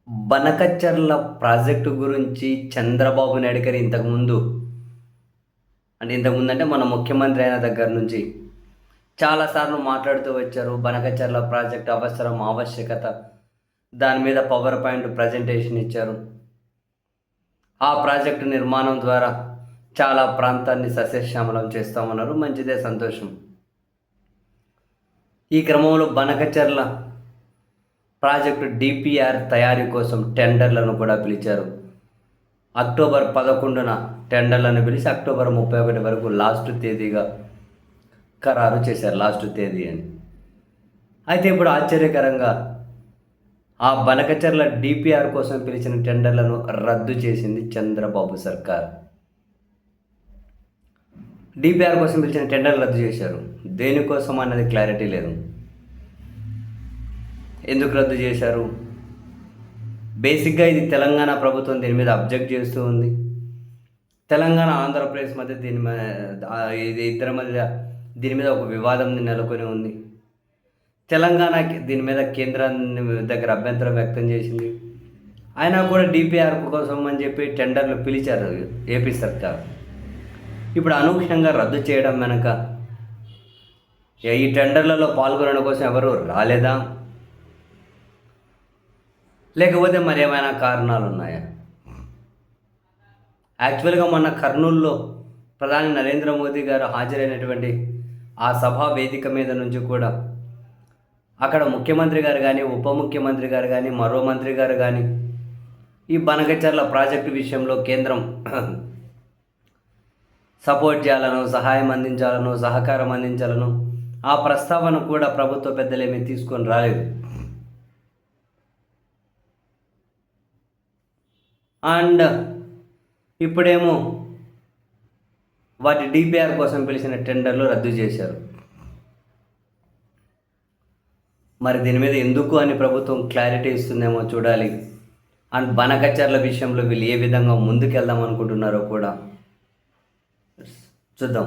Banakacherla project గురించి చంద్రబాబు నాయుడు గారు ఇంతకుముందు అంటే మన ముఖ్యమంత్రి అయిన దగ్గర నుంచి చాలాసార్లు మాట్లాడుతూ వచ్చారు. బనకచర్ల ప్రాజెక్టు అవసరం, ఆవశ్యకత, దాని మీద పవర్ పాయింట్ ప్రజెంటేషన్ ఇచ్చారు. ఆ ప్రాజెక్టు నిర్మాణం ద్వారా చాలా ప్రాంతాన్ని సస్యశ్యామలం చేస్తామన్నారు. మంచిదే, సంతోషం. ఈ క్రమంలో బనకచర్ల ప్రాజెక్టు డిపిఆర్ తయారీ కోసం టెండర్లను కూడా పిలిచారు. అక్టోబర్ 11న టెండర్లను పిలిచి అక్టోబర్ 31 వరకు లాస్ట్ తేదీగా ఖరారు చేశారు. లాస్ట్ తేదీ అని. అయితే ఇప్పుడు ఆశ్చర్యకరంగా ఆ బనకచర్ల డిపిఆర్ కోసం పిలిచిన టెండర్లను రద్దు చేసింది చంద్రబాబు సర్కార్. డిపిఆర్ కోసం పిలిచిన టెండర్లు రద్దు చేశారు. దేనికోసం అన్నది క్లారిటీ లేదు. ఎందుకు రద్దు చేశారు? బేసిక్గా ఇది తెలంగాణ ప్రభుత్వం దీని మీద అబ్జెక్ట్ చేస్తూ ఉంది. తెలంగాణ ఆంధ్రప్రదేశ్ మధ్య ఇద్దరి మధ్య దీని మీద ఒక వివాదం నెలకొని ఉంది. తెలంగాణకి దీని మీద కేంద్రాన్ని దగ్గర అభ్యంతరం వ్యక్తం చేసింది. అయినా కూడా డిపిఆర్ కోసం అని చెప్పి టెండర్లు పిలిచారు ఏపీ సర్కార్. ఇప్పుడు అనూహ్యంగా రద్దు చేయడం వెనక ఈ టెండర్లలో పాల్గొనడం కోసం ఎవరు రాలేదా, లేకపోతే మరేమైనా కారణాలు ఉన్నాయా? యాక్చువల్గా మొన్న కర్నూలులో ప్రధాని నరేంద్ర మోదీ గారు హాజరైనటువంటి ఆ సభా వేదిక మీద నుంచి కూడా అక్కడ ముఖ్యమంత్రి గారు కానీ, ఉప ముఖ్యమంత్రి గారు కానీ, మరో మంత్రి గారు కానీ ఈ బనకచర్ల ప్రాజెక్టు విషయంలో కేంద్రం సపోర్ట్ చేయాలను, సహాయం అందించాలను, సహకారం అందించాలను ఆ ప్రస్తావన కూడా ప్రభుత్వ పెద్దలేమీ తీసుకొని రాలేదు. అండ్ ఇప్పుడేమో వాటి డిపిఆర్ కోసం పిలిచిన టెండర్లు రద్దు చేశారు. మరి దీని మీద ఎందుకు అని ప్రభుత్వం క్లారిటీ ఇస్తుందేమో చూడాలి. అండ్ బనకచర్ల విషయంలో వీళ్ళు ఏ విధంగా ముందుకెళ్దాం అనుకుంటున్నారో కూడా చూద్దాం.